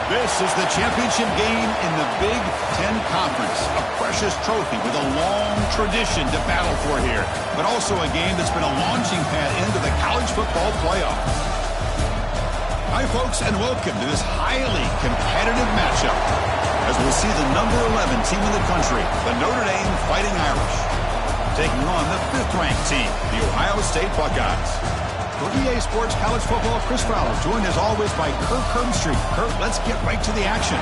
This is the championship game in the Big Ten Conference. A precious trophy with a long tradition to battle for here. But also a game that's been a launching pad into the college football playoffs. Hi, folks, and welcome to this highly competitive matchup as we'll see the number 11 team in the country, the Notre Dame Fighting Irish, taking on the 5th-ranked team, the Ohio State Buckeyes. For EA Sports College Football, Chris Fowler, joined as always by Kurt Kernstreet. Kurt, let's get right to the action.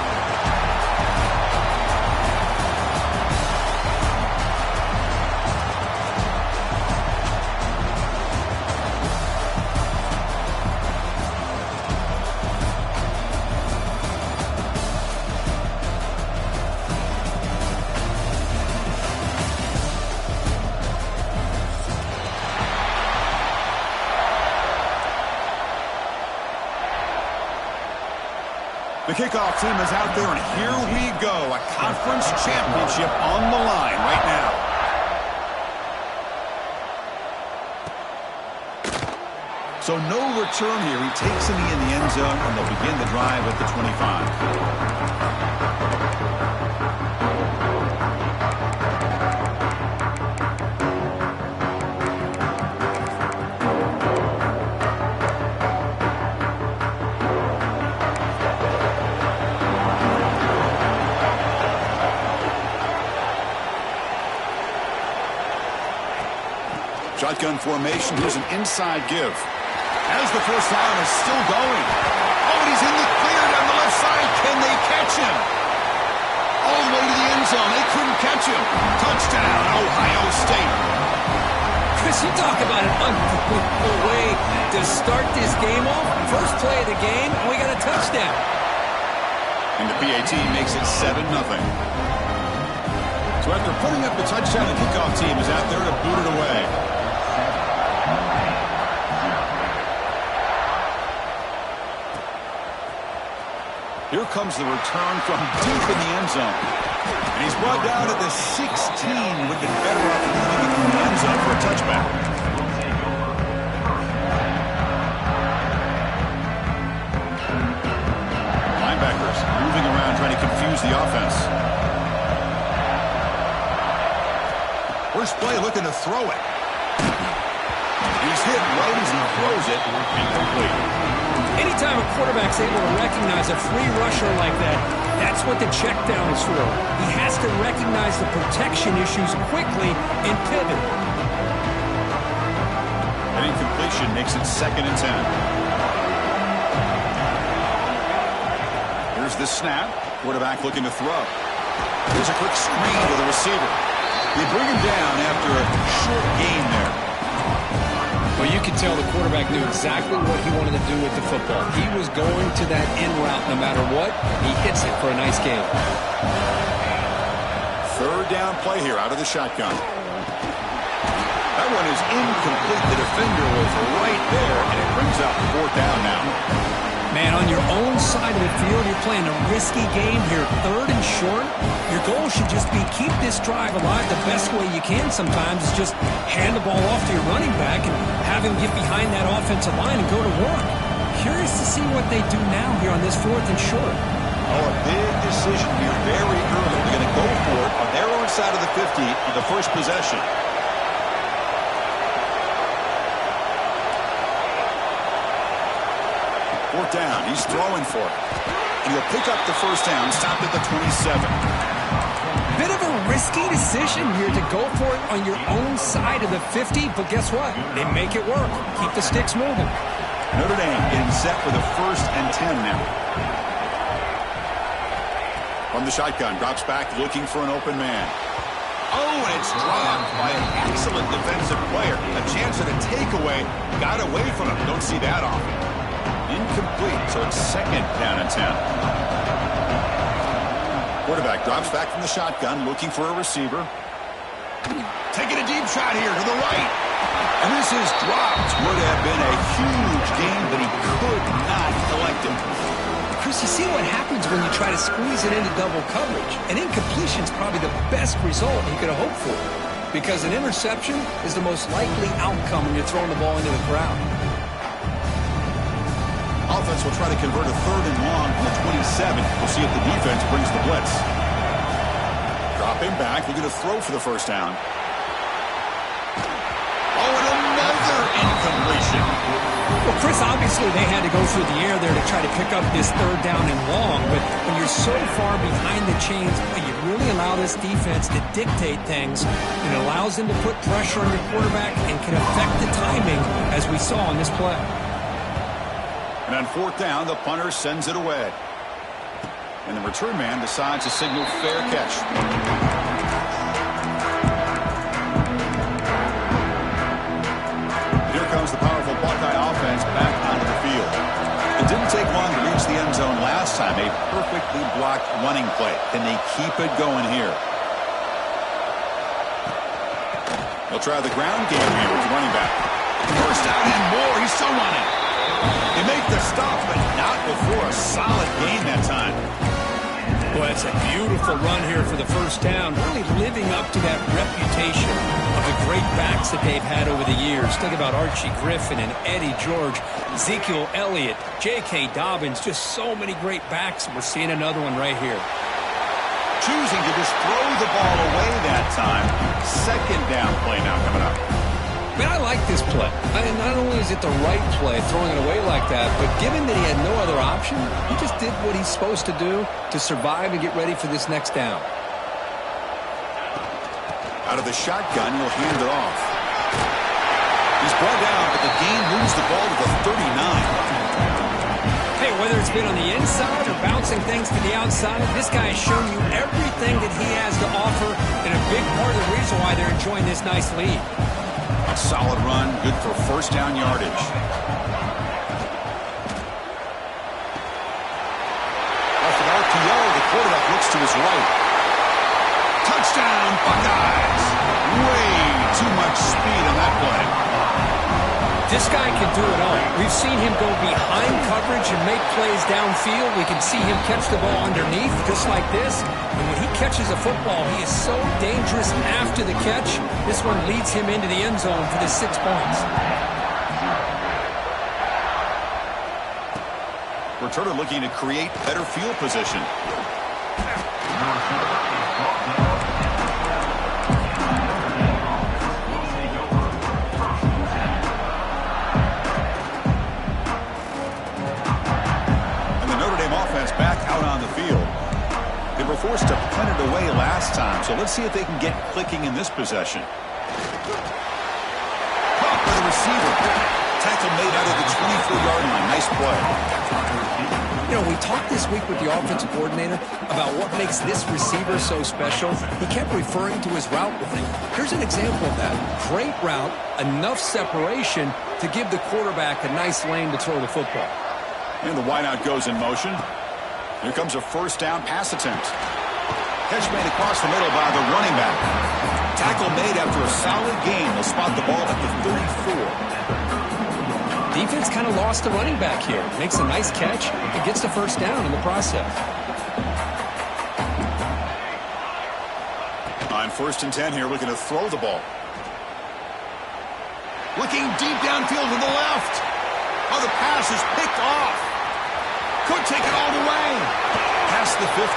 The kickoff team is out there, and here we go. A conference championship on the line right now. So no return here. He takes it in the end zone, and they'll begin the drive at the 25. Shotgun formation. Here's an inside give. As the first down is still going. Oh, and he's in the clear down the left side. Can they catch him? All the way to the end zone. They couldn't catch him. Touchdown, Ohio State. Chris, you talk about an unbelievable way to start this game off. First play of the game, and we got a touchdown. And the PAT makes it 7-0. So after putting up the touchdown, the kickoff team is out there to boot it away. Here comes the return from deep in the end zone. And he's brought down at the 16. Would have been better off leaving it in the end zone for a touchback. Linebackers moving around trying to confuse the offense. First play looking to throw it. He's hit right as he throws it. Incomplete. Anytime a quarterback's able to recognize a free rusher like that, that's what the check down is for. He has to recognize the protection issues quickly and pivot. An incompletion makes it 2nd and 10. Here's the snap. Quarterback looking to throw. Here's a quick screen to the receiver. They bring him down after a short gain there. Well, you could tell the quarterback knew exactly what he wanted to do with the football. He was going to that in route no matter what. He hits it for a nice gain. 3rd down play here out of the shotgun. That one is incomplete. The defender was right there, and it brings up 4th down now. Man, on your own side of the field, you're playing a risky game here. 3rd and short. Your goal should just be keep this drive alive the best way you can sometimes is just hand the ball off to your running back and have him get behind that offensive line and go to work. Curious to see what they do now here on this 4th and short. Oh, a big decision here very early. They're going to go for it on their own side of the 50 on the first possession. Fourth down. He's throwing for it. And he'll pick up the first down, stop at the 27. Bit of a risky decision here to go for it on your own side of the 50, but guess what? They make it work. Keep the sticks moving. Notre Dame getting set for the 1st and 10 now. From the shotgun, drops back looking for an open man. Oh, and it's dropped by an excellent defensive player. A chance at a takeaway. Got away from him. Don't see that often. Incomplete, so it's 2nd down and 10. Quarterback drops back from the shotgun, looking for a receiver. Taking a deep shot here to the right. And this is dropped. Would have been a huge gain, but he could not collect it. Chris, you see what happens when you try to squeeze it into double coverage. An incompletion is probably the best result you could have hoped for, because an interception is the most likely outcome when you're throwing the ball into the crowd. Offense will try to convert a 3rd and long from the 27. We'll see if the defense brings the blitz. Dropping back, looking to throw for the first down. Oh, and another incompletion. Well, Chris, obviously they had to go through the air there to try to pick up this 3rd down and long, but when you're so far behind the chains, you really allow this defense to dictate things, and it allows them to put pressure on your quarterback and can affect the timing, as we saw on this play. And on 4th down, the punter sends it away. And the return man decides to signal fair catch. Here comes the powerful Buckeye offense back onto the field. It didn't take long to reach the end zone last time. A perfectly blocked running play. Can they keep it going here? They'll try the ground game here with the running back. First down and more. He's still running. They make the stop, but not before a solid gain that time. Well, it's a beautiful run here for the first down, really living up to that reputation of the great backs that they've had over the years. Think about Archie Griffin and Eddie George, Ezekiel Elliott, J.K. Dobbins, just so many great backs. We're seeing another one right here. Choosing to just throw the ball away that time. 2nd down play now coming up. I mean, I like this play. Not only is it the right play, throwing it away like that, but given that he had no other option, he just did what he's supposed to do to survive and get ready for this next down. Out of the shotgun, he'll hand it off. He's brought down, but the gain moves the ball to the 39. Hey, whether it's been on the inside or bouncing things to the outside, this guy has shown you everything that he has to offer, and a big part of the reason why they're enjoying this nice lead. A solid run, good for first down yardage. Off an RPO, the quarterback looks to his right. Touchdown, Buckeyes! Way too much speed on that play. This guy can do it all. We've seen him go behind coverage and make plays downfield. We can see him catch the ball underneath, just like this. And when he catches a football, he is so dangerous after the catch. This one leads him into the end zone for the 6 points. Returner looking to create better field position. Back out on the field. They were forced to punt it away last time, so let's see if they can get clicking in this possession. Caught by the receiver. Tackle made out of the 24-yard line. Nice play. You know, we talked this week with the offensive coordinator about what makes this receiver so special. He kept referring to his route running. Here's an example of that. Great route, enough separation to give the quarterback a nice lane to throw the football. And the wideout goes in motion. Here comes a first down pass attempt. Catch made across the middle by the running back. Tackle made after a solid gain. They'll spot the ball at the 34. Defense kind of lost the running back here. Makes a nice catch and gets the first down in the process. On 1st and 10 here, looking to throw the ball. Looking deep downfield to the left. Oh, the pass is picked off. Could take it all the way. Past the 50.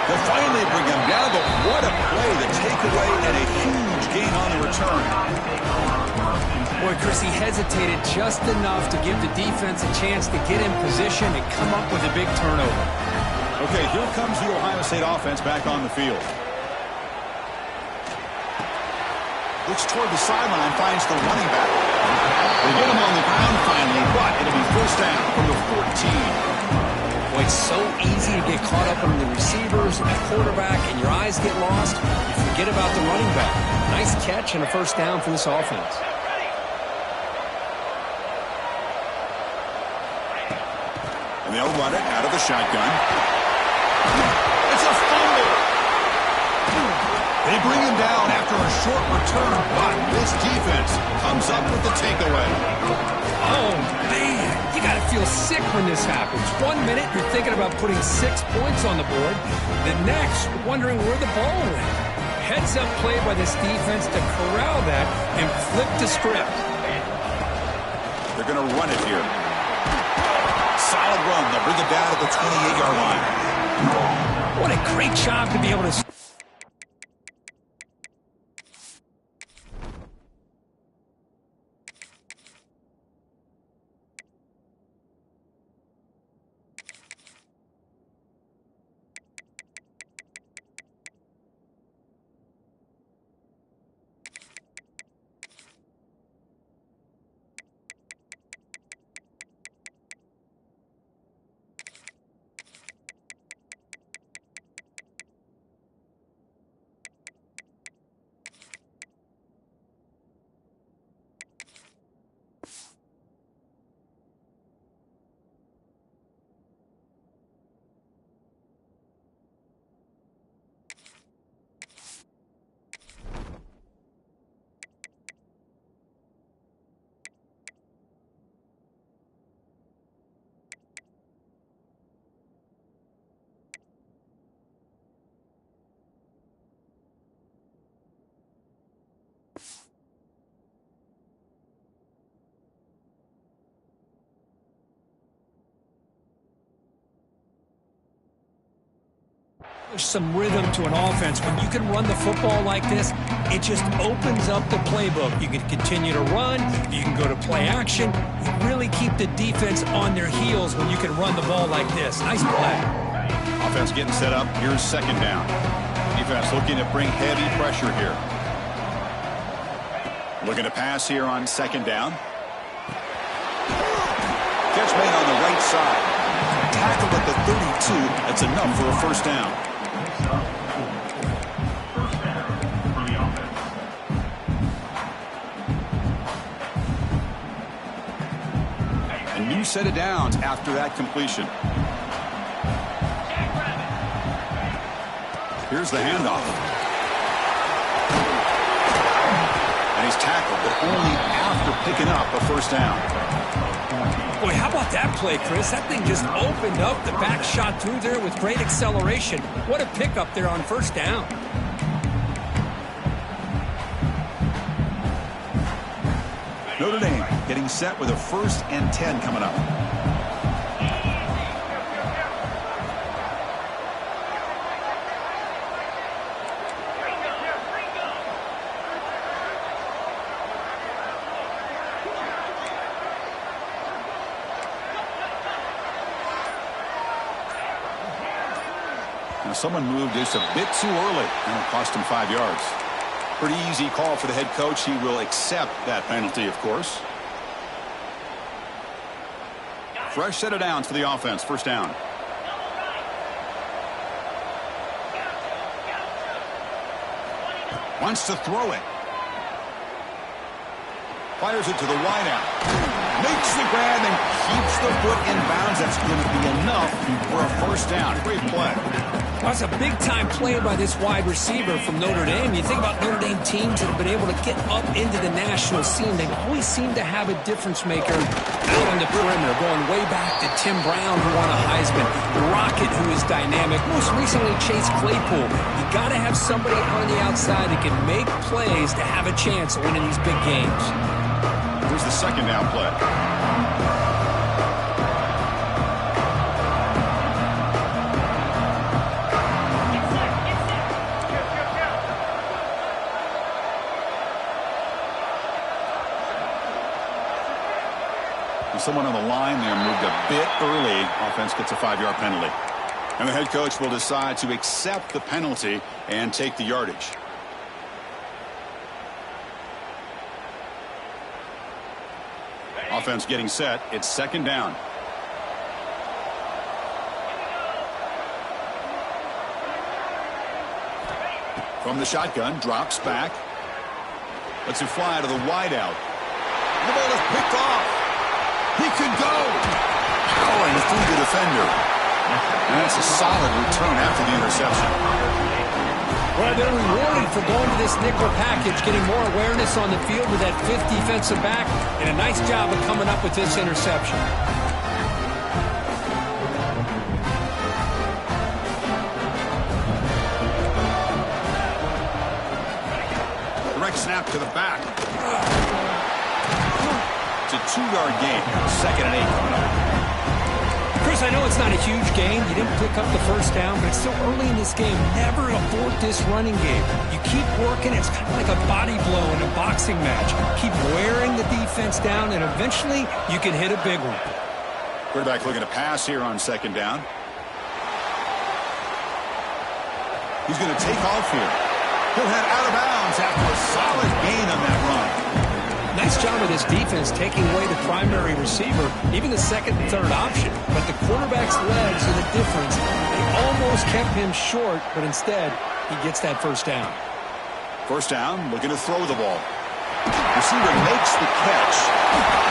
They'll finally bring him down, but what a play. The takeaway and a huge gain on the return. Boy, Chris, he hesitated just enough to give the defense a chance to get in position and come up with a big turnover. Okay, here comes the Ohio State offense back on the field. Looks toward the sideline, finds the running back. They get him on the ground finally, but it'll be first down from the 14. Boy, it's so easy to get caught up on the receivers and the quarterback, and your eyes get lost. You forget about the running back. Nice catch and a first down for this offense. And they'll run it out of the shotgun. It's a fumble. They bring him down after a short return, but this defense comes up with the takeaway. Oh, man. You got to feel sick when this happens. 1 minute, you're thinking about putting 6 points on the board. The next, wondering where the ball went. Heads-up play by this defense to corral that and flip the script. They're They're going to run it here. Solid run. They'll bring it down at the 28-yard line. What a great job to be able to... There's some rhythm to an offense. When you can run the football like this, it just opens up the playbook. You can continue to run. You can go to play action. You really keep the defense on their heels when you can run the ball like this. Nice play. Offense getting set up. Here's second down. Defense looking to bring heavy pressure here. Looking to pass here on second down. Catch made on the right side. Tackled at the 32. That's enough for a first down. A new set of downs after that completion. Here's the handoff. And he's tackled, but only after picking up a first down. Boy, how about that play, Chris? That thing just opened up. The back shot through there with great acceleration. What a pickup there on first down. Notre Dame getting set with a 1st and 10 coming up. Someone moved just a bit too early, and it cost him 5 yards. Pretty easy call for the head coach. He will accept that penalty, of course. Fresh set of downs for the offense. First down. Wants to throw it. Fires it to the wideout. Makes the grab and keeps the foot in bounds. That's going to be enough for a first down. Great play. That's a big-time play by this wide receiver from Notre Dame. You think about Notre Dame teams that have been able to get up into the national scene. They always seem to have a difference maker out on the perimeter, going way back to Tim Brown, who won a Heisman, Rocket, who is dynamic, most recently Chase Claypool. You got to have somebody on the outside that can make plays to have a chance of winning these big games. Here's the second down play. Someone on the line there moved a bit early. Offense gets a 5-yard penalty. And the head coach will decide to accept the penalty and take the yardage. Offense getting set. It's second down. From the shotgun, drops back. Lets it fly to the wideout. The ball is picked off. He could go. Powering through the defender. And that's a solid return after the interception. Well, they're rewarded for going to this nickel package, getting more awareness on the field with that 5th defensive back, and a nice job of coming up with this interception. Direct snap to the back. It's a 2-yard gain. 2nd and 8 coming up. Chris, I know it's not a huge gain. You didn't pick up the first down, but it's still early in this game. Never abort this running game. You keep working. It's kind of like a body blow in a boxing match. Keep wearing the defense down, and eventually you can hit a big one. Quarterback looking to pass here on 2nd down. He's going to take off here. He'll head out of bounds after a solid gain on that run. Nice job of this defense taking away the primary receiver, even the second and third option. But the quarterback's legs are the difference. They almost kept him short, but instead, he gets that first down. First down, looking to throw the ball. Receiver makes the catch.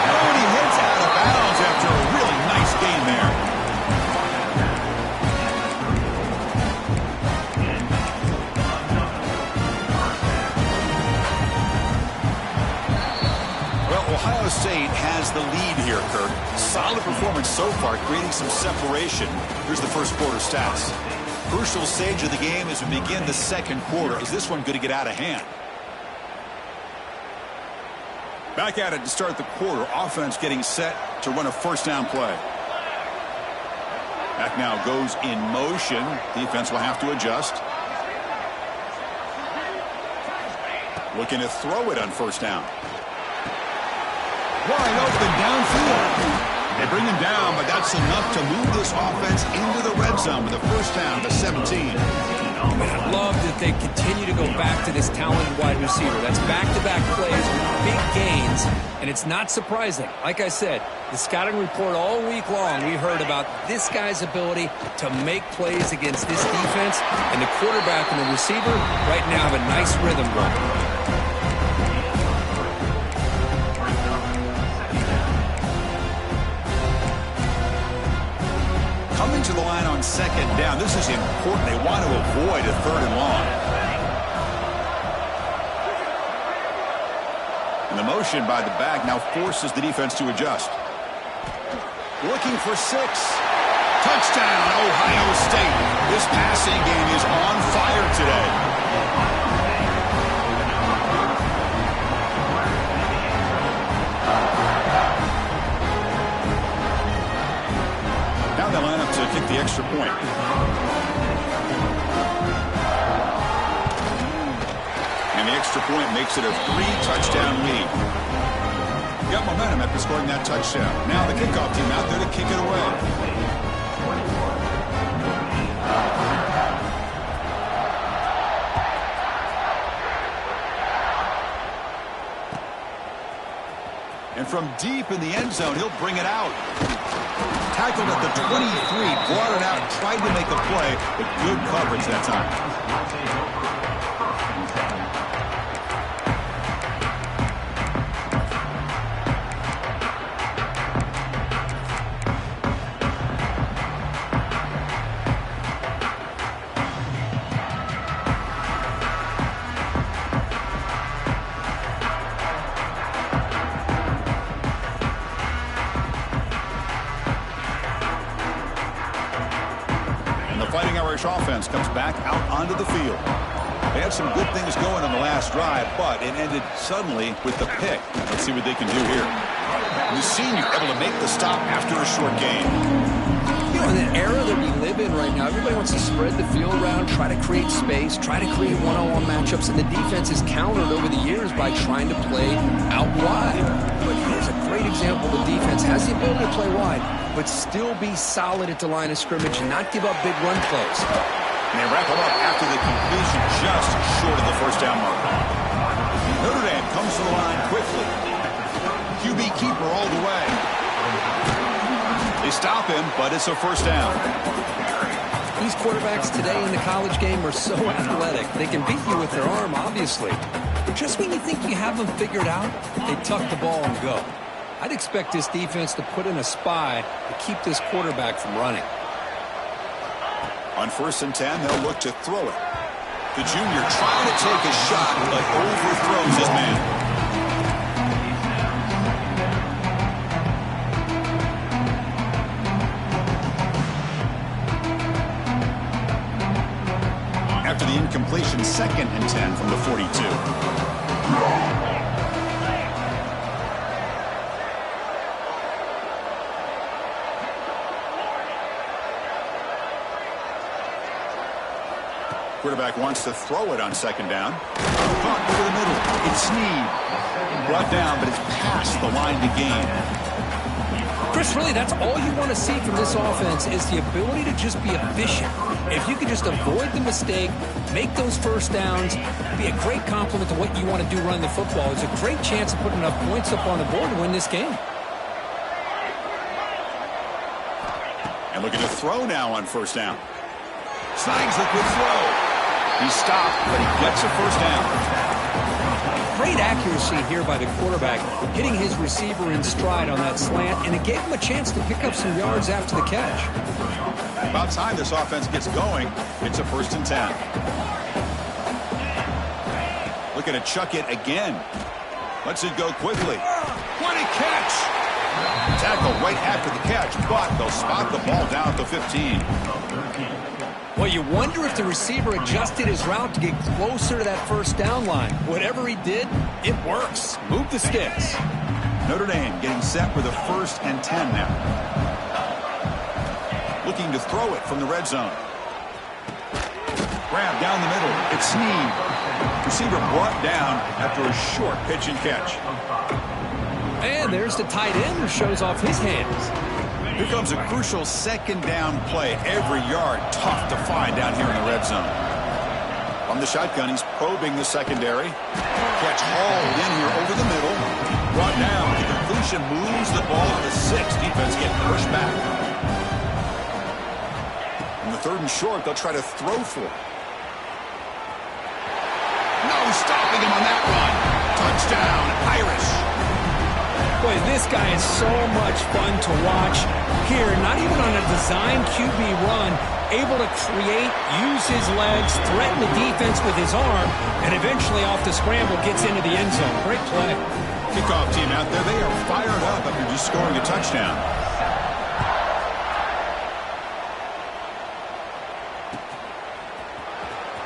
And he heads out of bounds after a really nice gain there. Ohio State has the lead here, Kirk. Solid performance so far, creating some separation. Here's the first quarter stats. Crucial stage of the game as we begin the second quarter. Is this one going to get out of hand? Back at it to start the quarter. Offense getting set to run a first down play. Back now goes in motion. Defense will have to adjust. Looking to throw it on first down. Wide open downfield. They bring him down, but that's enough to move this offense into the red zone with a first down to 17. I love that they continue to go back to this talented wide receiver. That's back-to-back plays with big gains, and it's not surprising. Like I said, the scouting report all week long, we heard about this guy's ability to make plays against this defense, and the quarterback and the receiver right now have a nice rhythm going. Coming to the line on 2nd down. This is important. They want to avoid a 3rd and long. And the motion by the back now forces the defense to adjust. Looking for 6. Touchdown, Ohio State. This passing game is on fire today. They line up to kick the extra point. And the extra point makes it a 3-touchdown lead. Got momentum after scoring that touchdown. Now the kickoff team out there to kick it away. And from deep in the end zone, he'll bring it out. Tackled at the 23, brought it out, tried to make a play, but good coverage that time. Fighting Irish offense comes back out onto the field. They had some good things going on the last drive, but it ended suddenly with the pick. Let's see what they can do here. The senior able to make the stop after a short gain. You know, in the era that we live in right now, everybody wants to spread the field around, try to create space, try to create one-on-one matchups, and the defense is countered over the years by trying to play out wide. But here's a great example. The defense has the ability to play wide, but still be solid at the line of scrimmage and not give up big run plays. And they wrap them up after the completion just short of the first down mark. Notre Dame comes to the line quickly. QB keeper all the way. They stop him, but it's a first down. These quarterbacks today in the college game are so athletic. They can beat you with their arm, obviously. But just when you think you have them figured out, they tuck the ball and go. I'd expect this defense to put in a spy to keep this quarterback from running. On 1st and 10, they'll look to throw it. The junior trying to take a shot, but overthrows his man. After the incompletion, 2nd and 10 from the 42. Quarterback wants to throw it on second down. Caught over the middle. It's Snead. Brought down, but it's past the line to gain. Chris, really, that's all you want to see from this offense is the ability to just be efficient. If you can just avoid the mistake, make those first downs, be a great complement to what you want to do running the football. There's a great chance of putting enough points up on the board to win this game. And looking to throw now on first down. Snags the good throw. He stopped, but he gets a first down. Great accuracy here by the quarterback, hitting his receiver in stride on that slant, and it gave him a chance to pick up some yards after the catch. About time this offense gets going. It's a 1st and 10. Looking to chuck it again. Lets it go quickly. What a catch! Tackle right after the catch, but they'll spot the ball down at the 15. Well, you wonder if the receiver adjusted his route to get closer to that first down line. Whatever he did, it works. Move the sticks. Notre Dame getting set with a 1st and 10 now. Looking to throw it from the red zone. Grab down the middle. It's Snead. Receiver brought down after a short pitch and catch. And there's the tight end who shows off his hands. Here comes a crucial 2nd down play. Every yard tough to find down here in the red zone. From the shotgun, he's probing the secondary. Catch hauled in here over the middle. Brought down. The completion moves the ball to the 6. Defense getting pushed back. On the 3rd and short, they'll try to throw for it. No stopping him on that run. Touchdown, Irish. Boy, this guy is so much fun to watch. Here, not even on a design QB run, able to create, use his legs, threaten the defense with his arm, and eventually off the scramble gets into the end zone. Great play. Kickoff team out there, they are fired up after just scoring a touchdown.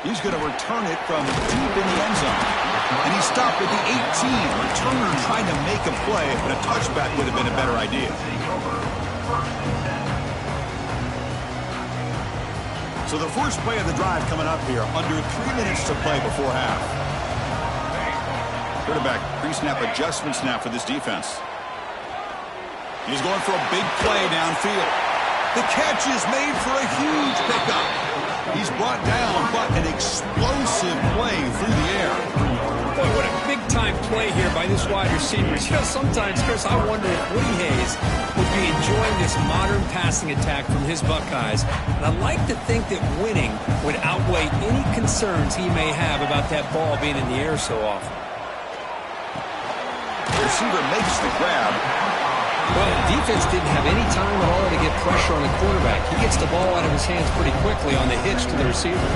He's going to return it from deep in the end zone. And he stopped at the 18. Returner trying to make a play, but a touchback would have been a better idea. So the first play of the drive coming up here. Under 3 minutes to play before half. Quarterback pre-snap adjustments now for this defense. He's going for a big play downfield. The catch is made for a huge pickup. He's brought down, but an explosive play through the air. Boy, what a big-time play here by this wide receiver. You know, sometimes, Chris, I wonder if Woody Hayes would be enjoying this modern passing attack from his Buckeyes. And I'd like to think that winning would outweigh any concerns he may have about that ball being in the air so often. The receiver makes the grab. Well, the defense didn't have any time at all to get pressure on the quarterback. He gets the ball out of his hands pretty quickly on the hitch to the receiver.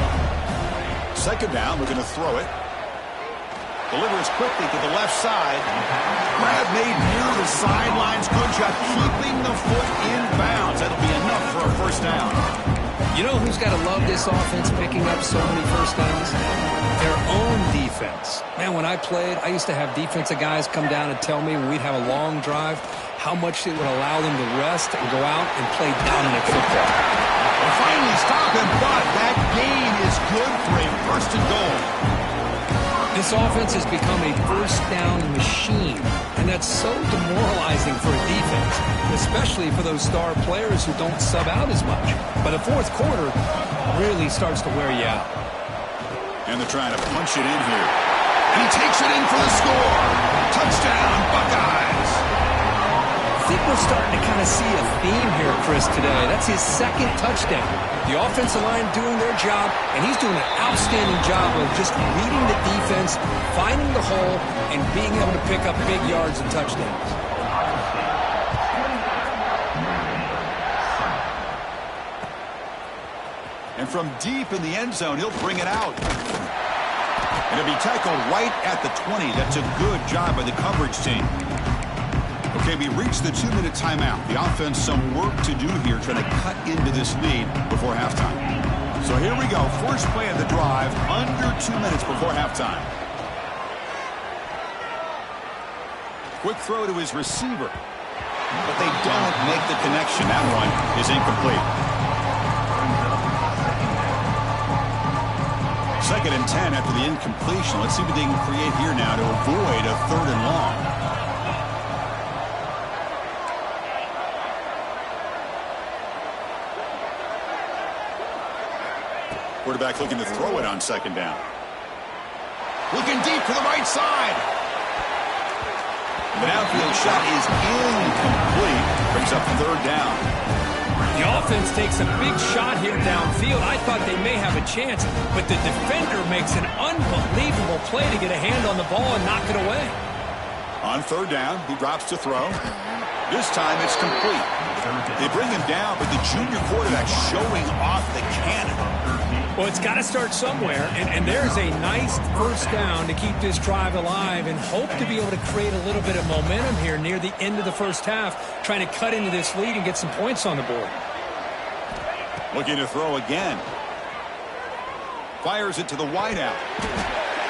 2nd down, looking to throw it. Delivers quickly to the left side. Grab made near the sidelines. Good job keeping the foot in bounds. That'll be enough for a 1st down. You know who's got to love this offense picking up so many first downs? Their own defense. Man, when I played, I used to have defensive guys come down and tell me when we'd have a long drive how much it would allow them to rest and go out and play dominant football. We'll finally stop him, but that gain is good for a 1st and goal. This offense has become a first down machine, and that's so demoralizing for a defense, especially for those star players who don't sub out as much. But the 4th quarter really starts to wear you out. And they're trying to punch it in here. And he takes it in for the score. Touchdown, Buckeyes. I think we're starting to kind of see a theme here, Chris, today. That's his 2nd touchdown. The offensive line doing their job, and he's doing an outstanding job of just reading the defense, finding the hole, and being able to pick up big yards and touchdowns. And from deep in the end zone, he'll bring it out. And it'll be tackled right at the 20. That's a good job by the coverage team. Okay, we reached the 2-minute timeout. The offense, some work to do here, trying to cut into this lead before halftime. So here we go. First play of the drive, under 2 minutes before halftime. Quick throw to his receiver. But they don't make the connection. That one is incomplete. 2nd and 10 after the incompletion. Let's see what they can create here now to avoid a 3rd and long. Quarterback looking to throw it on 2nd down. Looking deep to the right side. The downfield shot is incomplete. Brings up 3rd down. The offense takes a big shot here downfield. I thought they may have a chance, but the defender makes an unbelievable play to get a hand on the ball and knock it away. On 3rd down, he drops to throw. This time it's complete. They bring him down, but the junior quarterback showing off the cannon. Well, it's got to start somewhere, and there's a nice 1st down to keep this drive alive and hope to be able to create a little bit of momentum here near the end of the 1st half, trying to cut into this lead and get some points on the board. Looking to throw again. Fires it to the wideout.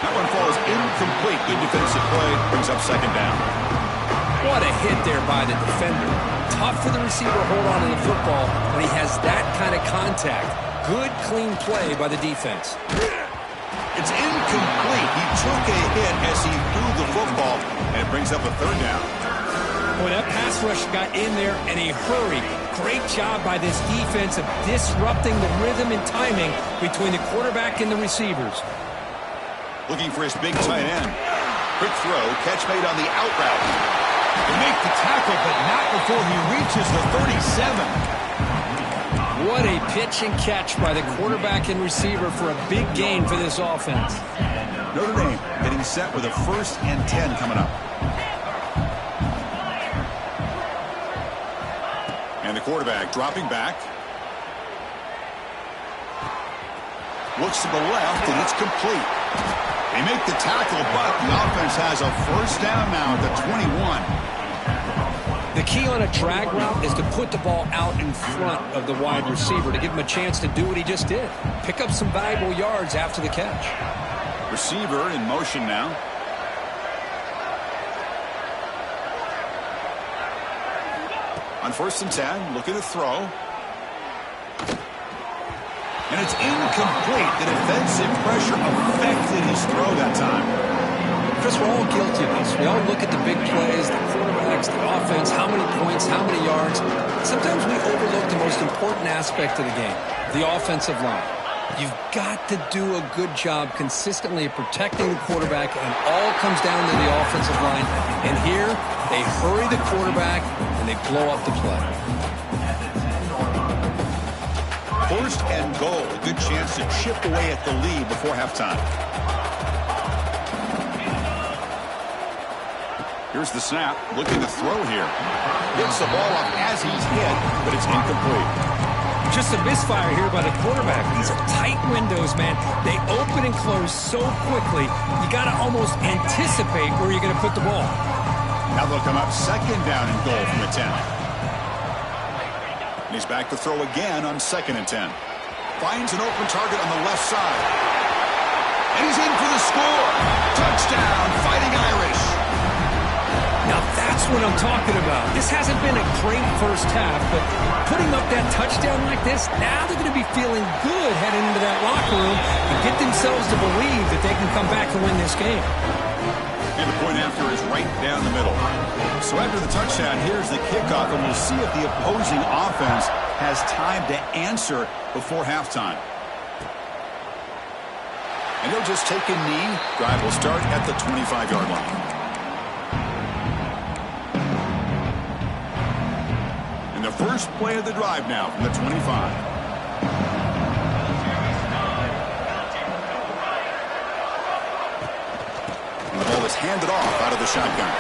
That one falls incomplete. Good defensive play. Brings up 2nd down. What a hit there by the defender. Tough for the receiver to hold on to the football when he has that kind of contact. Good, clean play by the defense. It's incomplete. He took a hit as he threw the football, and it brings up a 3rd down. Boy, that pass rush got in there in a hurry. Great job by this defense of disrupting the rhythm and timing between the quarterback and the receivers. Looking for his big tight end. Quick throw, catch made on the out route. They make the tackle, but not before he reaches the 37. What a pitch and catch by the quarterback and receiver for a big gain for this offense. Notre Dame getting set with a 1st and 10 coming up. And the quarterback dropping back. Looks to the left, and it's complete. They make the tackle, but the offense has a 1st down now at the 21. The key on a drag route is to put the ball out in front of the wide receiver to give him a chance to do what he just did. Pick up some valuable yards after the catch. Receiver in motion now. On 1st and 10, looking to throw. And it's incomplete. The defensive pressure affected his throw that time. Chris, we're all guilty of this. We all look at the big plays, the quarterbacks, the offense, how many points, how many yards. Sometimes we overlook the most important aspect of the game, the offensive line. You've got to do a good job consistently of protecting the quarterback, and all comes down to the offensive line. And here, they hurry the quarterback, and they blow up the play. 1st and goal. A good chance to chip away at the lead before halftime. Here's the snap, looking to throw here. Gets the ball up as he's hit, but it's incomplete. Just a misfire here by the quarterback. These are tight windows, man. They open and close so quickly, you got to almost anticipate where you're going to put the ball. Now they'll come up 2nd down and goal from the 10. And he's back to throw again on 2nd and 10. Finds an open target on the left side. And he's in for the score. Touchdown, Fighting Irish. Now that's what I'm talking about. This hasn't been a great 1st half, but putting up that touchdown like this, now they're going to be feeling good heading into that locker room and get themselves to believe that they can come back and win this game. And the point after is right down the middle. So after the touchdown, here's the kickoff, and we'll see if the opposing offense has time to answer before halftime. And they'll just take a knee. Drive will start at the 25-yard line. And the first play of the drive now from the 25. And the ball is handed off out of the shotgun.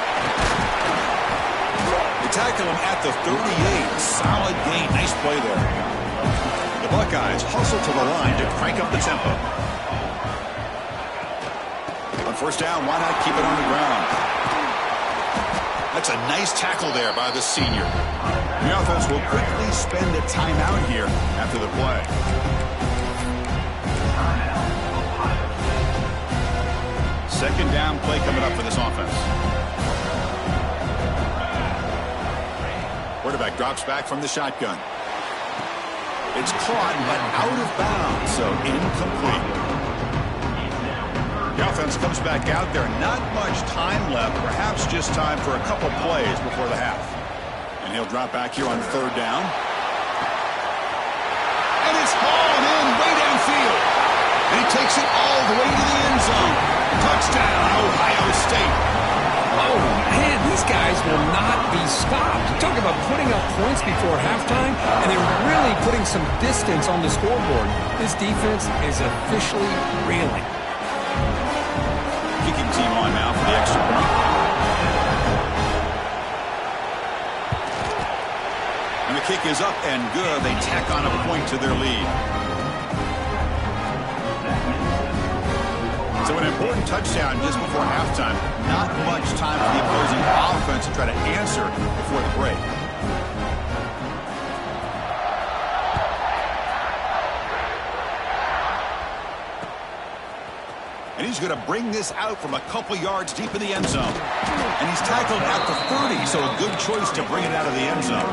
They tackle him at the 38. Solid gain. Nice play there. The Buckeyes hustle to the line to crank up the tempo. On 1st down, why not keep it on the ground? That's a nice tackle there by the senior. The offense will quickly spend a timeout here after the play. Second down play coming up for this offense. Quarterback drops back from the shotgun. It's caught, but out of bounds, so incomplete. The offense comes back out there. Not much time left. Perhaps just time for a couple plays before the half. And he'll drop back here on third down. And it's hauled in way downfield. And he takes it all the way to the end zone. Touchdown, Ohio State. Oh, man, these guys will not be stopped. You talk about putting up points before halftime, and they're really putting some distance on the scoreboard. This defense is officially reeling. Kicking team on now for the extra point. And the kick is up and good. They tack on a point to their lead. So an important touchdown just before halftime. Not much time for the opposing offense to try to answer before the break. And he's going to bring this out from a couple yards deep in the end zone. And he's tackled at the 30, so a good choice to bring it out of the end zone.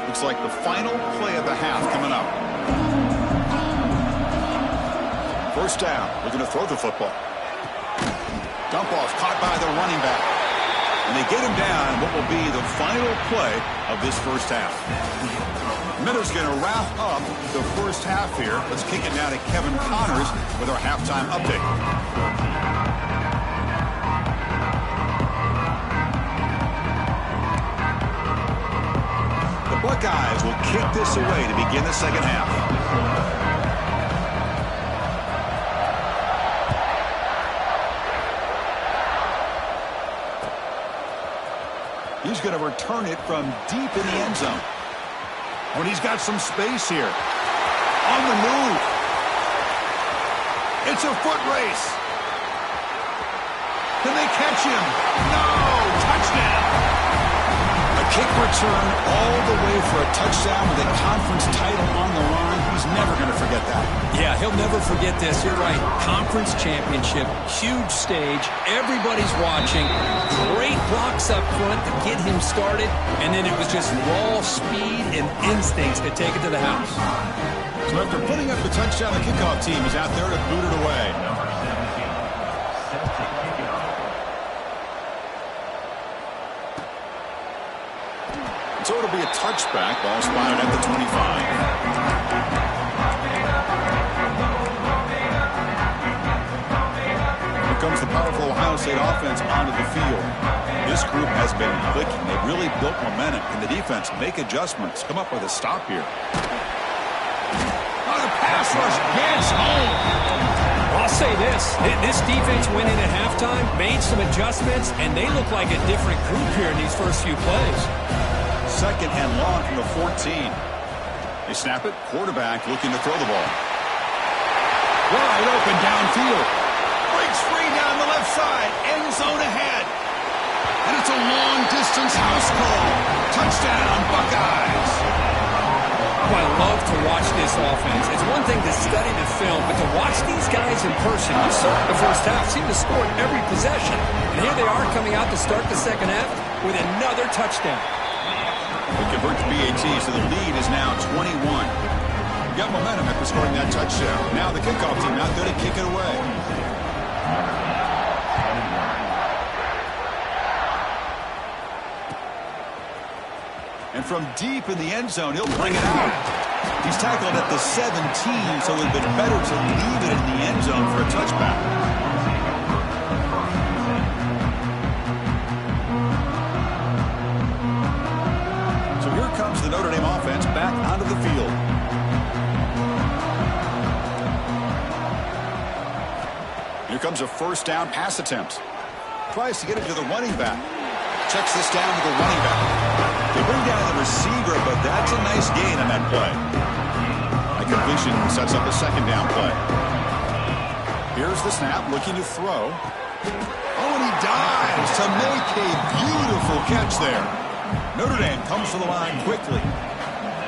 Looks like the final play of the half coming up. First down. We're going to throw the football. Dump off caught by the running back. And they get him down in what will be the final play of this first half. Miller's going to wrap up the first half here. Let's kick it now to Kevin Connors with our halftime update. The Buckeyes will kick this away to begin the second half. He's going to return it from deep in the end zone. When he's got some space here. On the move. It's a foot race. Can they catch him? No! Touchdown! A kick return all the way for a touchdown with a conference title on the line. He's never going to forget that. Yeah, he'll never forget this. You're right. Conference championship, huge stage. Everybody's watching. Great blocks up front to get him started. And then it was just raw speed and instincts to take it to the house. So after putting up the touchdown, the kickoff team is out there to boot it away. So it'll be a touchback. Ball spotted at the 25. Here comes the powerful Ohio State offense onto the field. This group has been clicking. They've really built momentum. Can the defense make adjustments? Come up with a stop here. Oh, the pass rush gets home. I'll say this. This defense went in at halftime, made some adjustments, and they look like a different group here in these first few plays. Second and long from the 14. They snap it. Quarterback looking to throw the ball. Wide open downfield. Breaks free down the left side. End zone ahead. And it's a long-distance house call. Touchdown, Buckeyes. Oh, I love to watch this offense. It's one thing to study the film, but to watch these guys in person, you saw in the first half, seem to score every possession. And here they are coming out to start the second half with another touchdown. It converts BAT, so the lead is now 21. Got momentum after scoring that touchdown. Now the kickoff team out there to kick it away. And from deep in the end zone, he'll bring it out. He's tackled at the 17, so it would have been better to leave it in the end zone for a touchback. The Notre Dame offense back onto the field. Here comes a first down pass attempt. Tries to get it to the running back. Checks this down to the running back. They bring down the receiver, but that's a nice gain on that play. A completion sets up a second down play. Here's the snap, looking to throw. Oh, and he dives to make a beautiful catch there. Notre Dame comes to the line quickly.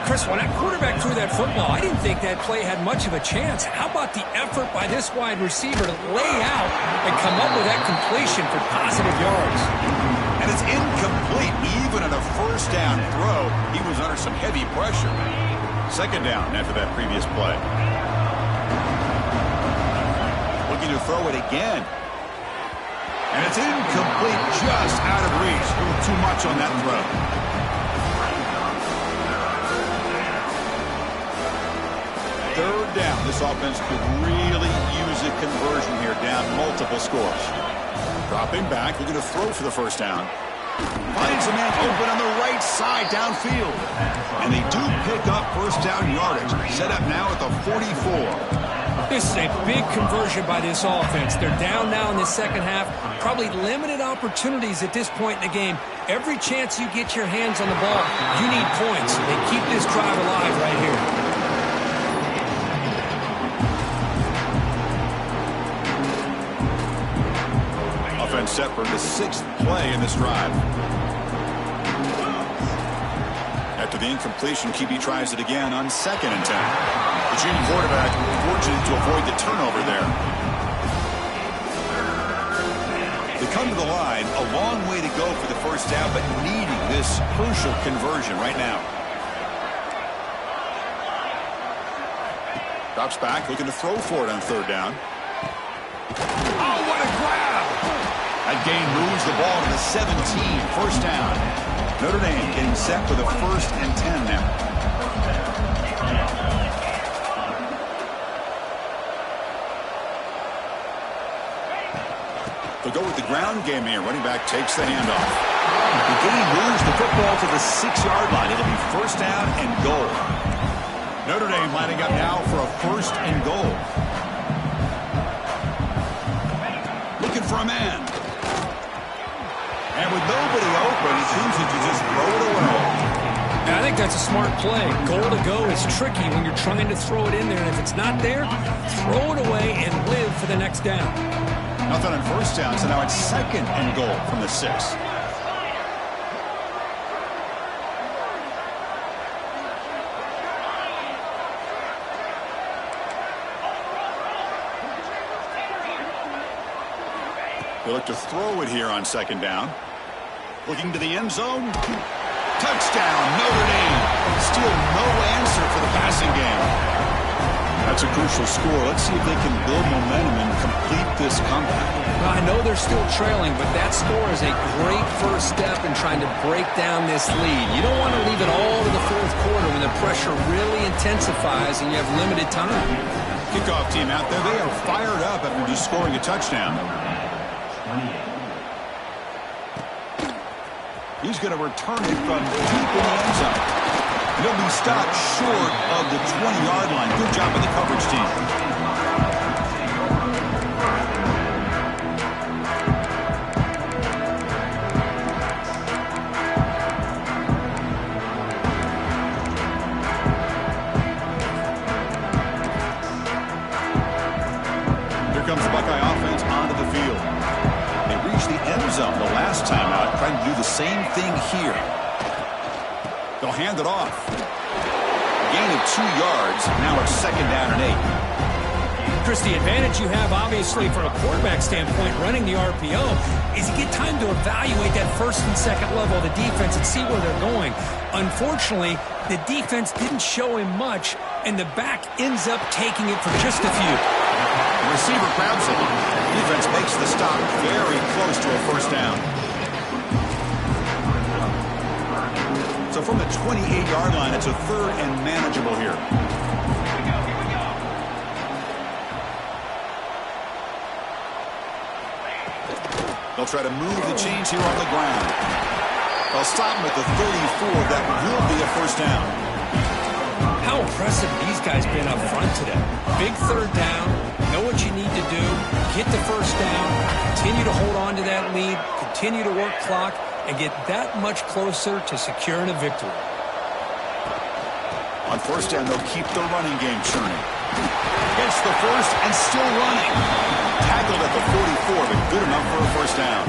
Chris, when that quarterback threw that football, I didn't think that play had much of a chance. How about the effort by this wide receiver to lay out and come up with that completion for positive yards? And it's incomplete. Even on a first down throw, he was under some heavy pressure. Second down after that previous play. Looking to throw it again. And it's incomplete, just out of reach. A little too much on that throw. Third down. This offense could really use a conversion here, down multiple scores. Dropping back, looking to throw for the first down. Finds a man open on the right side downfield. And they do pick up first down yardage. Set up now at the 44. This is a big conversion by this offense. They're down now in the second half. Probably limited opportunities at this point in the game. Every chance you get your hands on the ball, you need points. They keep this drive alive right here. Offense set for the 6th play in this drive. After the incompletion, QB tries it again on 2nd and 10. The junior quarterback fortunate to avoid the turnover there. They come to the line, a long way to go for the first down, but needing this crucial conversion right now. Drops back, looking to throw for it on 3rd down. Oh, what a grab! That gain moves the ball to the 17, first down. Notre Dame getting set for the 1st and 10 now. They'll go with the ground game here. Running back takes the handoff. The gain moves the football to the 6-yard line. It'll be first down and goal. Notre Dame lining up now for a 1st and goal. Looking for a man. And with nobody open, he chooses to just throw it away. Now, I think that's a smart play. Goal to go is tricky when you're trying to throw it in there. And if it's not there, throw it away and live for the next down. Nothing on first down, so now it's 2nd and goal from the 6. They look to throw it here on 2nd down. Looking to the end zone. Touchdown, Notre Dame. Still no answer for the passing game. That's a crucial score. Let's see if they can build momentum and complete this comeback. Well, I know they're still trailing, but that score is a great first step in trying to break down this lead. You don't want to leave it all to the 4th quarter when the pressure really intensifies and you have limited time. Kickoff team out there. They are fired up after just scoring a touchdown. He's going to return it from deep in the end zone. And he'll be stopped short of the 20-yard line. Good job by the coverage team. Here comes the Buckeye offense onto the field. They reached the end zone the last time out, trying to do the same thing here. They'll hand it off. Gain of 2 yards. Now it's 2nd down and 8. Chris, the advantage you have, obviously, from a quarterback standpoint, running the RPO, is you get time to evaluate that 1st and 2nd level of the defense and see where they're going. Unfortunately, the defense didn't show him much, and the back ends up taking it for just a few. The receiver grabs it. Defense makes the stop very close to a first down. So from the 28-yard line, it's a 3rd and manageable here. They'll try to move the chains here on the ground. They'll stop him at the 34. That will be a first down. How impressive these guys been up front today. Big 3rd down. Know what you need to do. Get the first down. Continue to hold on to that lead. Continue to work clock. And get that much closer to securing a victory. On first down, they'll keep the running game churning. Gets the first and still running. Tackled at the 44, but good enough for a first down.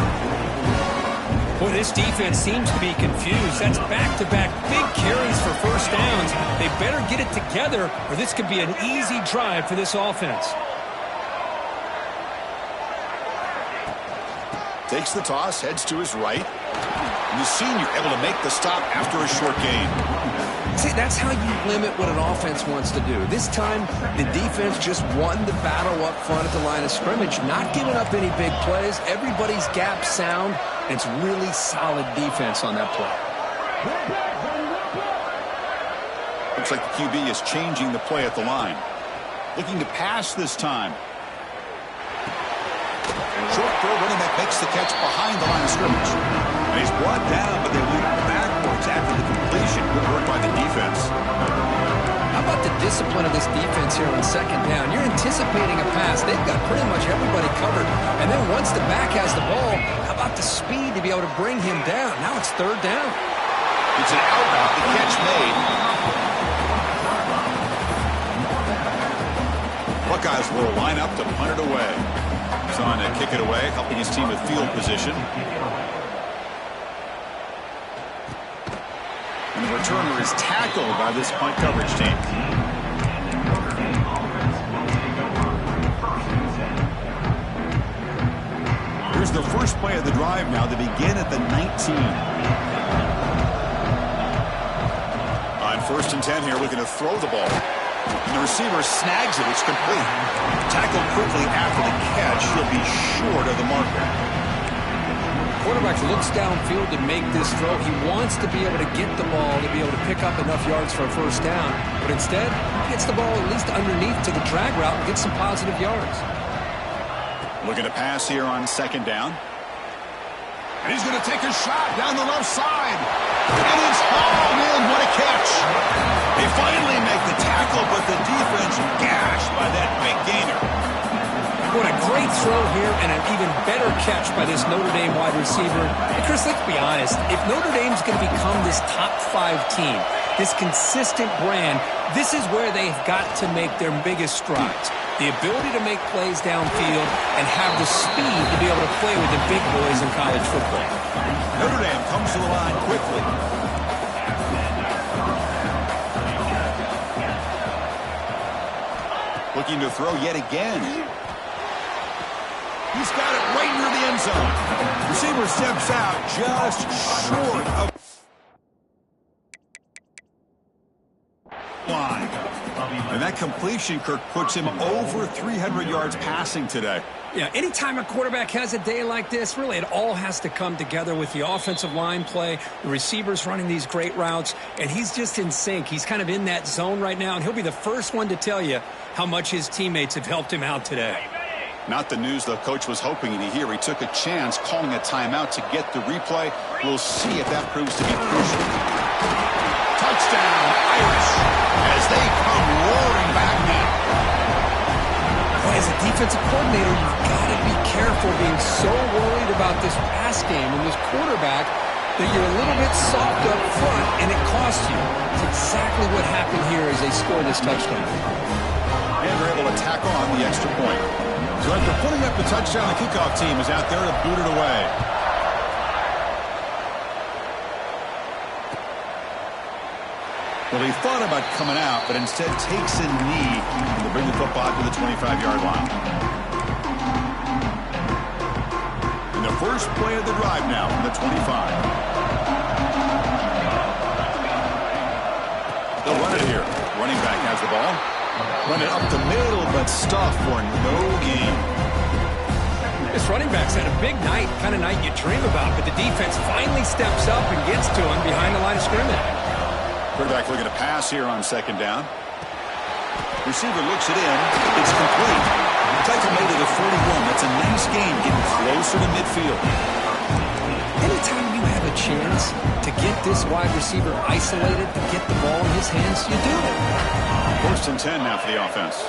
Boy, this defense seems to be confused. That's back-to-back big carries for first downs. They better get it together, or this could be an easy drive for this offense. Takes the toss, heads to his right. And the senior able to make the stop after a short gain. See, that's how you limit what an offense wants to do. This time, the defense just won the battle up front at the line of scrimmage, not giving up any big plays. Everybody's gap sound, and it's really solid defense on that play. Looks like the QB is changing the play at the line. Looking to pass this time. Short throw, running back makes the catch behind the line of scrimmage. And he's brought down, but they leap backwards after the completion. Good work by the defense. How about the discipline of this defense here on second down? You're anticipating a pass. They've got pretty much everybody covered. And then once the back has the ball, how about the speed to be able to bring him down? Now it's third down. It's an out route. The catch made. Buckeyes will line up to punt it away. He's on to kick it away, helping his team with field position. And the returner is tackled by this punt coverage team. Here's the first play of the drive now. They begin at the 19. On 1st and 10 here, looking to throw the ball. And the receiver snags it. It's complete. Tackled quickly after the catch. He'll be short of the marker. Quarterback looks downfield to make this throw. He wants to be able to get the ball to be able to pick up enough yards for a first down. But instead, he gets the ball at least underneath to the drag route and gets some positive yards. Looking to pass here on 2nd down. And he's going to take a shot down the left side. And it's hauled in. What a catch. They finally make the tackle, but the defense gashed by that big gainer. What a great throw here and an even better catch by this Notre Dame wide receiver. And Chris, let's be honest. If Notre Dame's going to become this top 5 team, this consistent brand, this is where they've got to make their biggest strides. The ability to make plays downfield and have the speed to be able to play with the big boys in college football. Notre Dame comes to the line quickly. Looking to throw yet again. He's got it right near the end zone. Receiver steps out just short of line. And that completion, Kirk, puts him over 300 yards passing today. Yeah, anytime a quarterback has a day like this, really it all has to come together with the offensive line play, the receivers running these great routes, and he's just in sync. He's kind of in that zone right now, and he'll be the first one to tell you how much his teammates have helped him out today. Not the news the coach was hoping to hear. He took a chance calling a timeout to get the replay. We'll see if that proves to be crucial. Touchdown, Irish, as they come roaring back now. Boy, as a defensive coordinator, you've got to be careful being so worried about this pass game and this quarterback that you're a little bit soft up front and it costs you. It's exactly what happened here as they score this touchdown. And they're able to tack on the extra point. So after putting up the touchdown, the kickoff team is out there to boot it away. Well, he thought about coming out, but instead takes a knee to bring the football to the 25-yard line. And the first play of the drive now from the 25. They'll run it here. Running back has the ball. Run it up the middle, but stuffed for no gain. This running back's had a big night, kind of night you dream about, but the defense finally steps up and gets to him behind the line of scrimmage. Quarterback looking to pass here on 2nd down. Receiver looks it in. It's complete. Tackle made to the 41. That's a nice gain, getting closer to midfield. Anytime you have a chance to get this wide receiver isolated and get the ball in his hands, you do it. 1st and 10 now for the offense.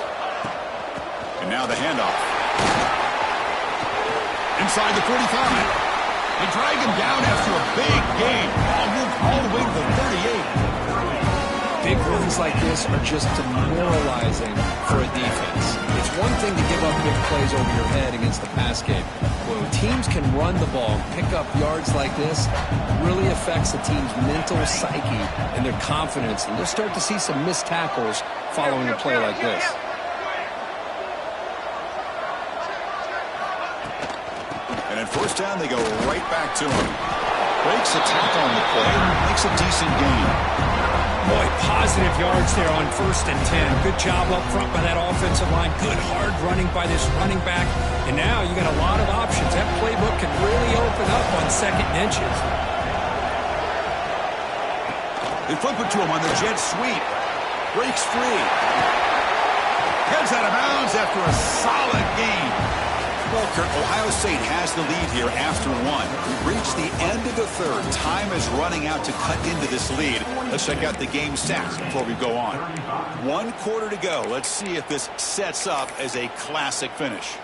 And now the handoff. Inside the 45. They drag him down after a big gain. All the way to the 38. Big runs like this are just demoralizing for a defense. It's one thing to give up big plays over your head against the pass game. When teams can run the ball, pick up yards like this, it really affects the team's mental psyche and their confidence. And you'll start to see some missed tackles following a play like this. And at 1st down, they go right back to him. Breaks a tackle on the play, makes a decent gain. Boy, positive yards there on 1st and 10. Good job up front by that offensive line. Good hard running by this running back. And now you got a lot of options. That playbook can really open up on 2nd and inches. They flip it to him on the jet sweep. Breaks free. Heads out of bounds after a solid gain. Well, Kurt, Ohio State has the lead here after 1. We've reached the end of the 3rd. Time is running out to cut into this lead. Let's check out the game stats before we go on. 1 quarter to go. Let's see if this sets up as a classic finish.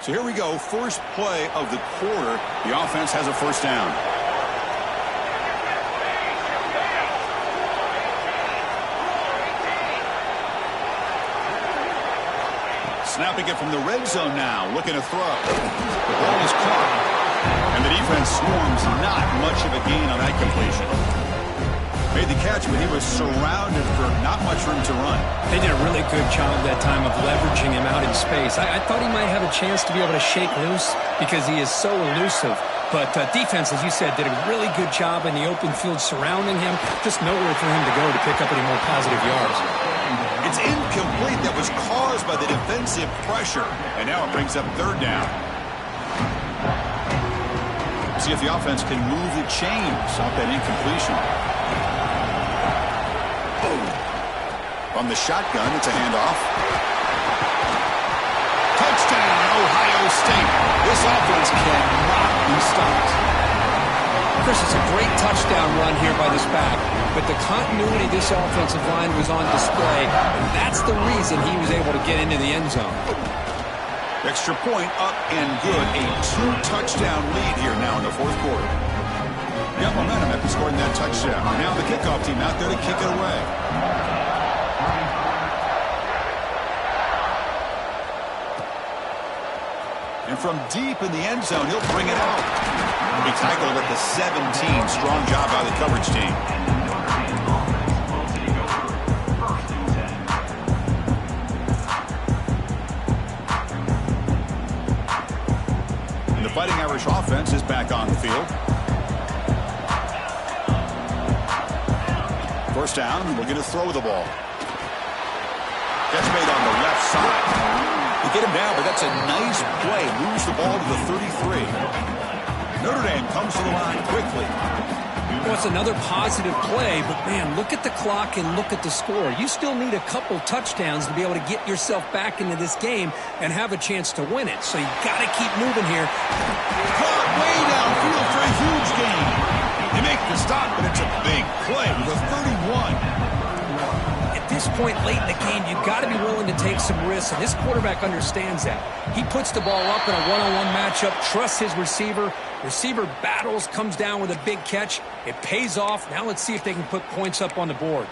So here we go. First play of the quarter. The offense has a 1st down. Snapping it from the red zone now, looking to throw. The ball is caught, and the defense swarms. Not much of a gain on that completion. Made the catch, but he was surrounded for not much room to run. They did a really good job that time of leveraging him out in space. I thought he might have a chance to be able to shake loose because he is so elusive. But defense, as you said, did a really good job in the open field surrounding him. Just nowhere for him to go to pick up any more positive yards. It's incomplete. That was caused by the defensive pressure. And now it brings up 3rd down. See if the offense can move the chains off that incompletion. On the shotgun, it's a handoff. Touchdown, Ohio State. This offense cannot be stopped. Chris, it's a great touchdown run here by this back, but the continuity of this offensive line was on display, and that's the reason he was able to get into the end zone. Extra point up and good. A 2-touchdown lead here now in the 4th quarter. Got momentum after scoring that touchdown. Now the kickoff team out there to kick it away. And from deep in the end zone, he'll bring it out. He'll be tackled at the 17. Strong job by the coverage team. And the Fighting Irish offense is back on the field. 1st down, we're going to throw the ball. Catch made on the left side. They get him down, but that's a nice play. Moves the ball to the 33. Notre Dame comes to the line quickly. Well, it's another positive play, but, man, look at the clock and look at the score. You still need a couple touchdowns to be able to get yourself back into this game and have a chance to win it. So you got to keep moving here. Caught way downfield for a huge gain. They make the stop, but it's a big play with a 31. At this point late in the game, you've got to be willing to take some risks, and this quarterback understands that. He puts the ball up in a one-on-one matchup, trusts his receiver. Receiver battles, comes down with a big catch. It pays off. Now let's see if they can put points up on the board.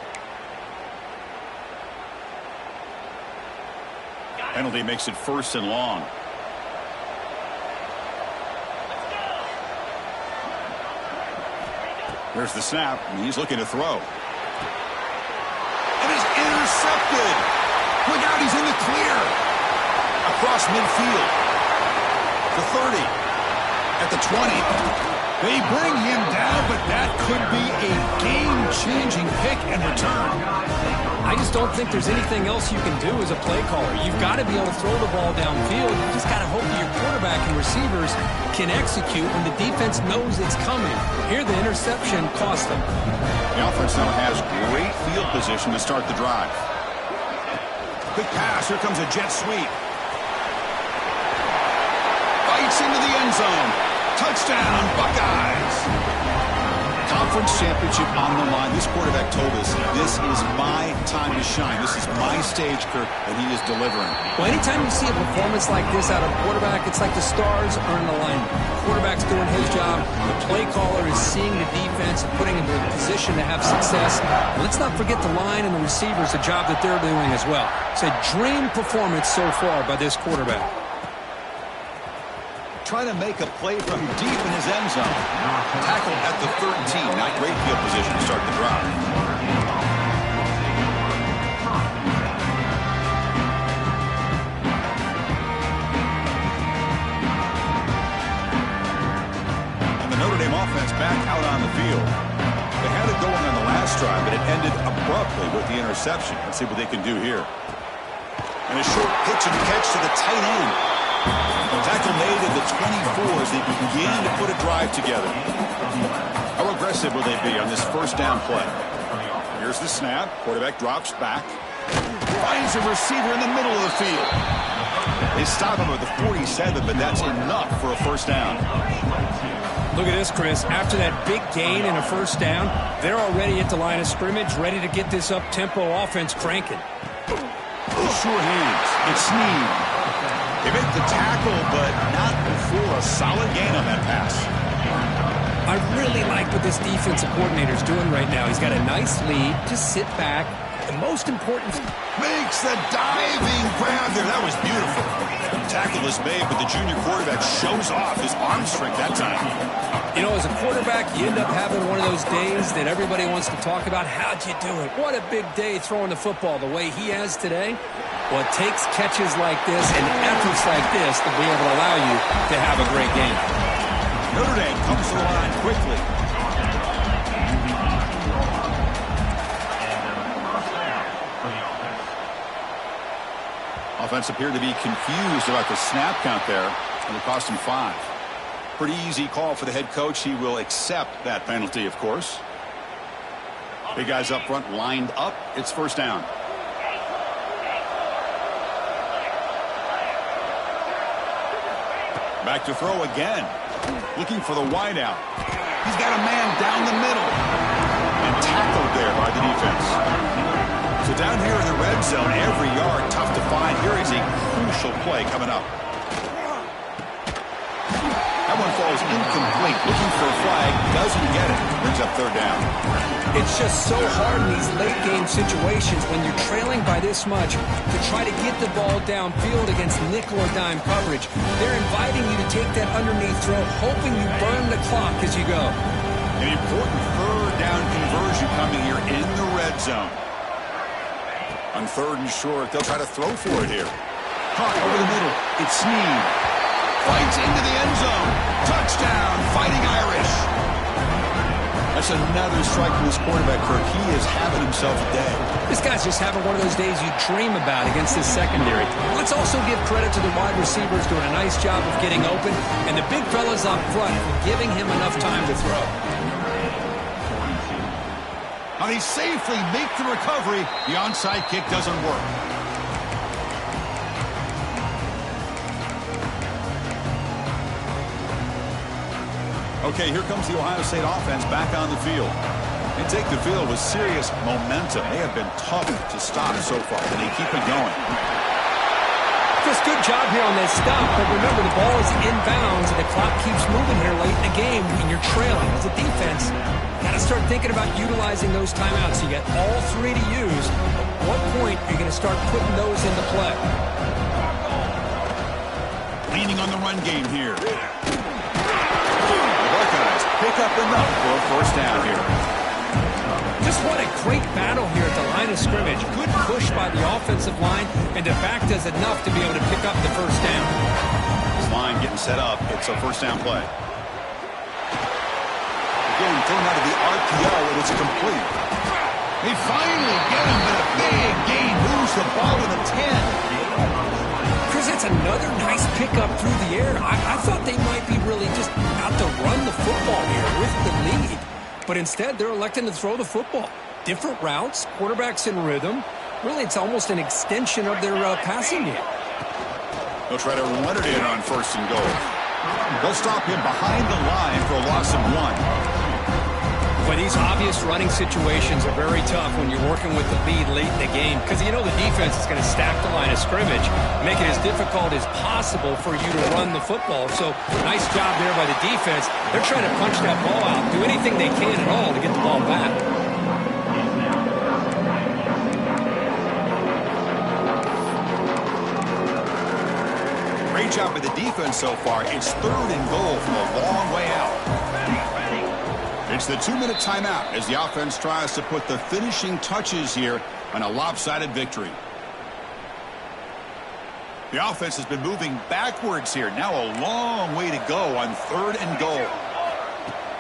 Penalty makes it 1st and long. There's the snap, and he's looking to throw. And he's intercepted. Look out, he's in the clear. Across midfield. The 30. At the 20. They bring him down, but that could be a game-changing pick and return. I just don't think there's anything else you can do as a play caller. You've got to be able to throw the ball downfield. You just got to hope that your quarterback and receivers can execute when the defense knows it's coming. Here, the interception cost them. The offense now has great field position to start the drive. Quick pass. Here comes a jet sweep. Bites into the end zone. Touchdown, Buckeyes. Conference championship on the line. This quarterback told us, this is my time to shine. This is my stage, Kirk, and he is delivering. Well, anytime you see a performance like this out of a quarterback, it's like the stars are in alignment. The quarterback's doing his job. The play caller is seeing the defense and putting him in a position to have success. And let's not forget the line and the receivers, the job that they're doing as well. It's a dream performance so far by this quarterback. Trying to make a play from deep in his end zone. Tackled at the 13. Not great field position to start the drive. And the Notre last drive, but it ended abruptly with the interception. Let's see what they can do here. And a short pitch and catch to the tight end. Tackle made at the 24 as they begin to put a drive together. How aggressive will they be on this first down play? Here's the snap. Quarterback drops back. Finds a receiver in the middle of the field. They stop him at the 47, but that's enough for a first down. Look at this, Chris. After that big gain and a first down, they're already at the line of scrimmage, ready to get this up-tempo offense cranking. Sure hands. It's Snead. They make the tackle, but not before a solid gain on that pass. I really like what this defensive coordinator is doing right now. He's got a nice lead. Just sit back. The most important... Makes the diving grab there. That was beautiful. Tackle is made, but the junior quarterback shows off his arm strength that time. You know, as a quarterback, you end up having one of those days that everybody wants to talk about. How'd you do it? What a big day throwing the football the way he has today. Well, it takes catches like this and efforts like this to be able to allow you to have a great game. Notre Dame comes to the line quickly. Offense appeared to be confused about the snap count there, and it cost him 5. Pretty easy call for the head coach. He will accept that penalty, of course. Big guys up front lined up. It's first down. Back to throw again. Looking for the wideout. He's got a man down the middle. And tackled there by the defense. So down here in the red zone, every yard tough to find. Here is a crucial play coming up. That one falls incomplete. Looking for a flag. Doesn't get it. Brings up third down. It's just so hard in these late game situations when you're trailing by this much to try to get the ball downfield against nickel or dime coverage. They're inviting you to take that underneath throw, hoping you burn the clock as you go. An important third down conversion coming here in the red zone. On third and short, they'll try to throw for it here. Caught over the middle. It's Snead. Fights into the end zone. Touchdown, Fighting Irish. That's another strike from his quarterback, Kirk. He is having himself a day. This guy's just having one of those days you dream about against this secondary. Let's also give credit to the wide receivers doing a nice job of getting open, and the big fellas up front for giving him enough time to throw. Now they safely make the recovery. The onside kick doesn't work. Okay, here comes the Ohio State offense back on the field. They take the field with serious momentum. They have been tough to stop so far, and they keep it going. Just good job here on that stop, but remember the ball is inbounds and the clock keeps moving here late in the game when you're trailing. As a defense, got to start thinking about utilizing those timeouts. You got all 3 to use. At what point are you going to start putting those into play? Leaning on the run game here. The Buckeyes pick up enough for a first down here. Just what a great battle here at the line of scrimmage. Good push by the offensive line, and the back does enough to be able to pick up the first down. This line getting set up. It's a first down play. Again, thrown out of the RPO, and it's complete. They finally get him, but a big gain moves the ball to the 10. Chris, it's another nice pickup through the air. I thought they might be really just out to run the football here with the lead. But instead, they're electing to throw the football. Different routes, quarterbacks in rhythm. Really, it's almost an extension of their passing game. They'll try to run it in on first and goal. They'll stop him behind the line for a loss of 1. Boy, these obvious running situations are very tough when you're working with the lead late in the game because you know the defense is going to stack the line of scrimmage, make it as difficult as possible for you to run the football. So, nice job there by the defense. They're trying to punch that ball out, do anything they can at all to get the ball back. Great job by the defense so far. It's third and goal from a long way out. It's the 2-minute timeout as the offense tries to put the finishing touches here on a lopsided victory. The offense has been moving backwards here. Now a long way to go on third and goal.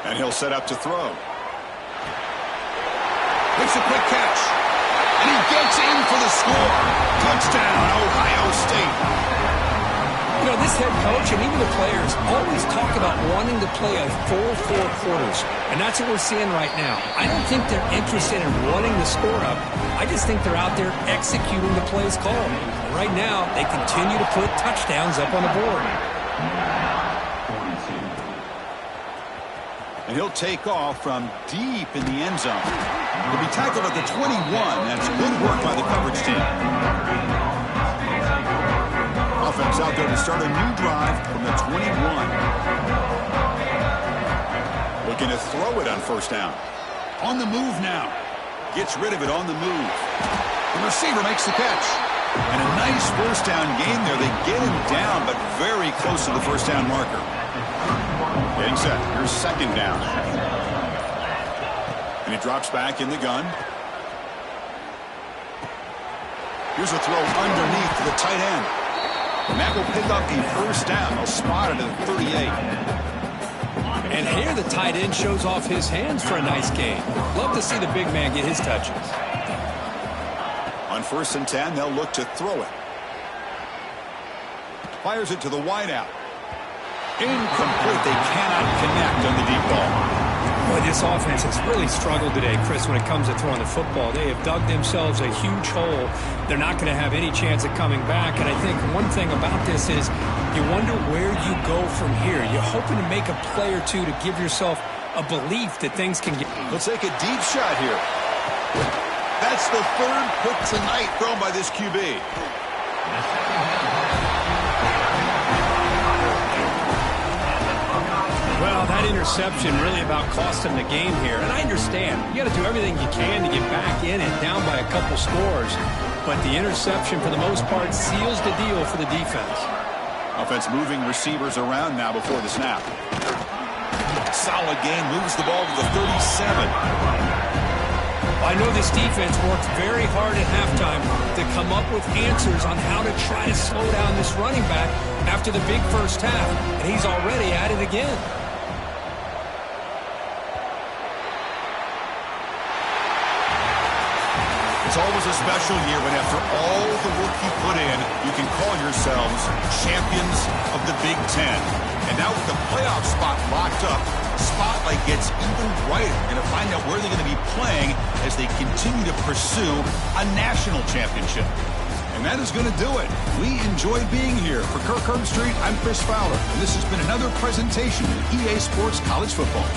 And he'll set up to throw. makes a quick catch. And he gets in for the score. Touchdown, Ohio State. You know, this head coach and even the players always talk about wanting to play a full 4 quarters, and that's what we're seeing right now. I don't think they're interested in running the score up. I just think they're out there executing the plays called. And right now, they continue to put touchdowns up on the board. And he'll take off from deep in the end zone. He'll be tackled at the 21. That's good work by the coverage team. Offense out there to start a new drive from the 21. Looking to throw it on first down. On the move now. Gets rid of it on the move. The receiver makes the catch. And a nice first down gain there. They get him down, but very close to the first down marker. Getting set. Here's second down. And he drops back in the gun. Here's a throw underneath to the tight end. And that will pick up the first down. They'll spot it at the 38. And here the tight end shows off his hands for a nice gain. Love to see the big man get his touches. On 1st and 10, they'll look to throw it. Fires it to the wideout. Incomplete. They cannot connect on the deep ball. Boy, this offense has really struggled today, Chris, when it comes to throwing the football. They have dug themselves a huge hole. They're not going to have any chance of coming back. And I think one thing about this is you wonder where you go from here. You're hoping to make a play or two to give yourself a belief that things can get. Let's take a deep shot here. That's the 3rd pick tonight thrown by this QB. Well, that interception really about cost him the game here. And I understand. You got to do everything you can to get back in and down by a couple scores. But the interception, for the most part, seals the deal for the defense. Offense moving receivers around now before the snap. Solid gain, moves the ball to the 37. I know this defense worked very hard at halftime to come up with answers on how to try to slow down this running back after the big first half. And he's already at it again. It's always a special year when after all the work you put in, you can call yourselves champions of the Big Ten. And now with the playoff spot locked up, spotlight gets even brighter. We're going to find out where they're going to be playing as they continue to pursue a national championship. And that is going to do it. We enjoyed being here. For Kirk Herbstreit, I'm Chris Fowler. And this has been another presentation of EA Sports College Football.